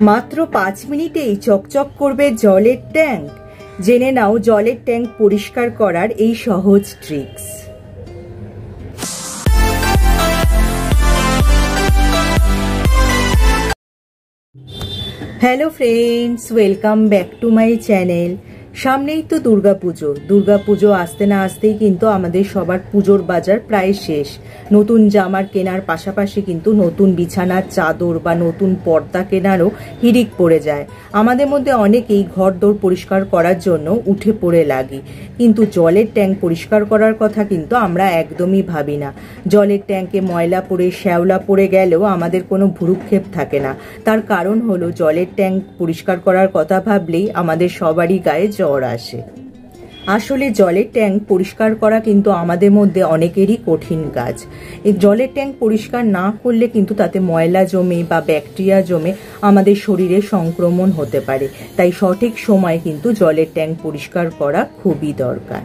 মাত্র 5 মিনিটেই চকচক করবে জলের ট্যাঙ্ক। জেনে নাও জলের ট্যাঙ্ক পরিষ্কার করার এই সহজ tricks. Hello friends, welcome back to my channel. সামনেই তো দুর্গাপুজো আসতে না আসতেই কিন্তু আমাদের সবার পুজোর বাজার প্রায় শেষ। নতুন জামার কেনার পাশাপাশি কিন্তু নতুন বিছানার চাদর বা নতুন পর্দা কেনারও হিড়িক পড়ে যায়। আমাদের মধ্যে অনেকেই ঘরদোর পরিষ্কার করার জন্য উঠে পড়ে লাগি, কিন্তু জলের ট্যাঙ্ক পরিষ্কার করার কথা কিন্তু আমরা একদমই ভাবি না। জলের ট্যাঙ্কে ময়লা পড়ে শ্যাওলা পড়ে গেলেও আমাদের কোনো ভ্রুক্ষেপ থাকে না। তার কারণ হলো জলের ট্যাঙ্ক পরিষ্কার করার কথা ভাবলেই আমাদের সবারই গায়ে জ্বর আসে। আসলে জলের ট্যাঙ্ক পরিষ্কার করা কিন্তু আমাদের মধ্যে অনেকেরই কঠিন কাজ। এই জলের ট্যাঙ্ক পরিষ্কার না করলে কিন্তু তাতে ময়লা জমে বা ব্যাকটেরিয়া জমে আমাদের শরীরে সংক্রমণ হতে পারে। তাই সঠিক সময়ে কিন্তু জলের ট্যাঙ্ক পরিষ্কার করা খুবই দরকার।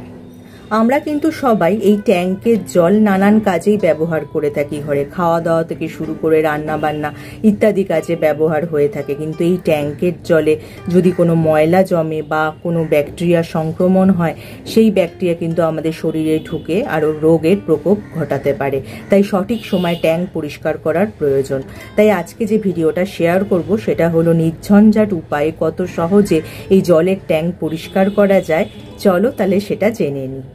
আমরা কিন্তু সবাই এই ট্যাঙ্কের জল নানান কাজেই ব্যবহার করে থাকি। ঘরে খাওয়া দাওয়া থেকে শুরু করে রান্না বান্না ইত্যাদি কাজে ব্যবহার হয়ে থাকে। কিন্তু এই ট্যাঙ্কের জলে যদি কোনো ময়লা জমে বা কোনো ব্যাকটেরিয়া সংক্রমণ হয়, সেই ব্যাকটেরিয়া কিন্তু আমাদের শরীরে ঢুকে আরও রোগের প্রকোপ ঘটাতে পারে। তাই সঠিক সময় ট্যাঙ্ক পরিষ্কার করার প্রয়োজন। তাই আজকে যে ভিডিওটা শেয়ার করব সেটা হলো নির্ঝঞ্ঝাট উপায়ে কত সহজে এই জলের ট্যাঙ্ক পরিষ্কার করা যায়। চলো তাহলে সেটা জেনে নিই।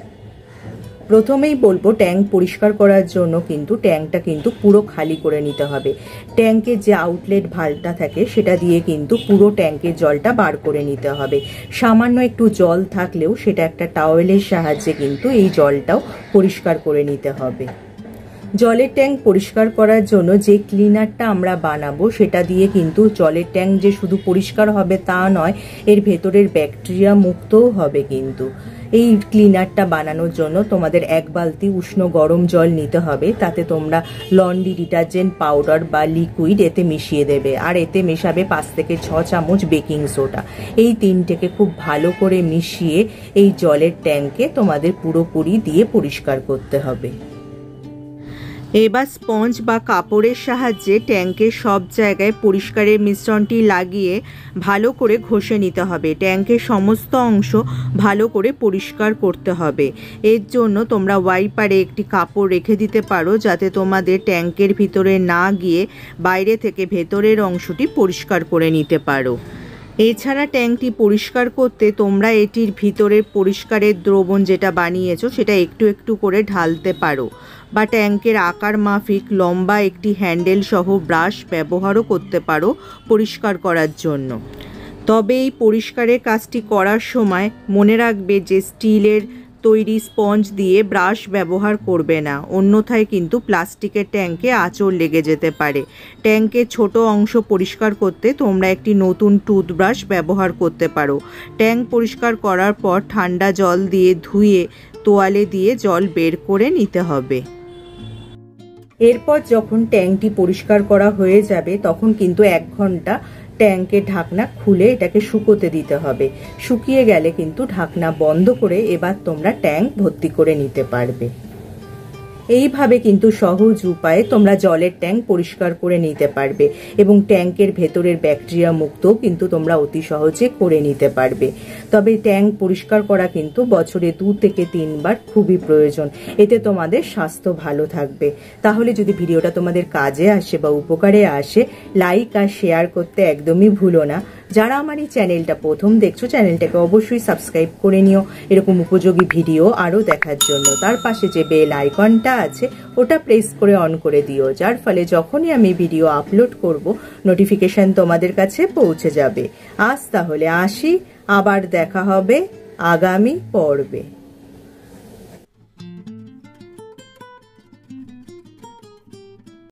প্রথমেই বলবো, ট্যাঙ্ক পরিষ্কার করার জন্য কিন্তু ট্যাঙ্কটা কিন্তু পুরো খালি করে নিতে হবে। ট্যাঙ্কের যে আউটলেট ভাল্বটা থাকে সেটা দিয়ে কিন্তু পুরো ট্যাঙ্কের জলটা বার করে নিতে হবে। সামান্য একটু জল থাকলেও সেটা একটা টাওয়েলের সাহায্যে কিন্তু এই জলটাও পরিষ্কার করে নিতে হবে। জলের ট্যাঙ্ক পরিষ্কার করার জন্য যে ক্লিনারটা আমরা বানাবো সেটা দিয়ে কিন্তু জলের ট্যাঙ্ক যে শুধু পরিষ্কার হবে তা নয়, এর ভেতরের ব্যাকটেরিয়া মুক্তও হবে। কিন্তু এই ক্লিনারটা বানানোর জন্য তোমাদের 1 বালতি উষ্ণ গরম জল নিতে হবে। তাতে তোমরা লন্ড্রি ডিটারজেন্ট পাউডার বা লিকুইড এতে মিশিয়ে দেবে, আর এতে মেশাবে 5 থেকে 6 চামচ বেকিং সোডা। এই তিনটেকে খুব ভালো করে মিশিয়ে এই জলের ট্যাঙ্কে তোমাদের পুরোপুরি দিয়ে পরিষ্কার করতে হবে। এবার স্পঞ্জ বা কাপড়ের সাহায্যে ট্যাঙ্কের সব জায়গায় পরিষ্কারের মিশ্রণটি লাগিয়ে ভালো করে ঘষে নিতে হবে। ট্যাঙ্কের সমস্ত অংশ ভালো করে পরিষ্কার করতে হবে। এর জন্য তোমরা ওয়াইপারে একটি কাপড় রেখে দিতে পারো, যাতে তোমাদের ট্যাঙ্কের ভিতরে না গিয়ে বাইরে থেকে ভেতরের অংশটি পরিষ্কার করে নিতে পারো। এছাড়া ট্যাঙ্কটি পরিষ্কার করতে তোমরা এটির ভিতরের পরিষ্কারের দ্রবণ যেটা বানিয়েছো সেটা একটু একটু করে ঢালতে পারো, বা ট্যাঙ্কের আকার মাফিক লম্বা একটি হ্যান্ডেল সহ ব্রাশ ব্যবহারও করতে পারো পরিষ্কার করার জন্য। তবে এই পরিষ্কারের কাজটি করার সময় মনে রাখবে যে স্টিলের তৈরি স্পঞ্জ দিয়ে ব্রাশ ব্যবহার করবে না, অন্যথায় কিন্তু প্লাস্টিকের ট্যাঙ্কে আঁচড় লেগে যেতে পারে। ট্যাঙ্কের ছোট অংশ পরিষ্কার করতে তোমরা একটি নতুন টুথব্রাশ ব্যবহার করতে পারো। ট্যাঙ্ক পরিষ্কার করার পর ঠান্ডা জল দিয়ে ধুয়ে তোয়ালে দিয়ে জল বের করে নিতে হবে। এরপর যখন ট্যাঙ্কটি পরিষ্কার করা হয়ে যাবে তখন কিন্তু 1 ঘন্টা ট্যাঙ্কের ঢাকনা খুলে এটাকে শুকোতে দিতে হবে। শুকিয়ে গেলে কিন্তু ঢাকনা বন্ধ করে এবার তোমরা ট্যাঙ্ক ভর্তি করে নিতে পারবে। এইভাবে কিন্তু সহজ উপায়ে তোমরা জলের ট্যাঙ্ক পরিষ্কার করে নিতে পারবে এবং ট্যাঙ্কের ভেতরের ব্যাকটেরিয়া মুক্তও কিন্তু তোমরা অতি সহজে করে নিতে পারবে। তবে ট্যাঙ্ক পরিষ্কার করা কিন্তু বছরে 2 থেকে 3 বার খুবই প্রয়োজন। এতে তোমাদের স্বাস্থ্য ভালো থাকবে। তাহলে যদি ভিডিওটা তোমাদের কাজে আসে বা উপকারে আসে, লাইক আর শেয়ার করতে একদমই ভুলো না। যারা আমার এই চ্যানেলটা প্রথম দেখছো, চ্যানেলটাকে অবশ্যই সাবস্ক্রাইব করে নিও এরকম উপযোগী ভিডিও আরও দেখার জন্য। তার পাশে যে বেল আইকনটা আছে ওটা প্রেস করে অন করে দিও, যার ফলে যখনই আমি ভিডিও আপলোড করব নোটিফিকেশন তোমাদের কাছে পৌঁছে যাবে। আজ তাহলে আসি, আবার দেখা হবে আগামী পর্বে।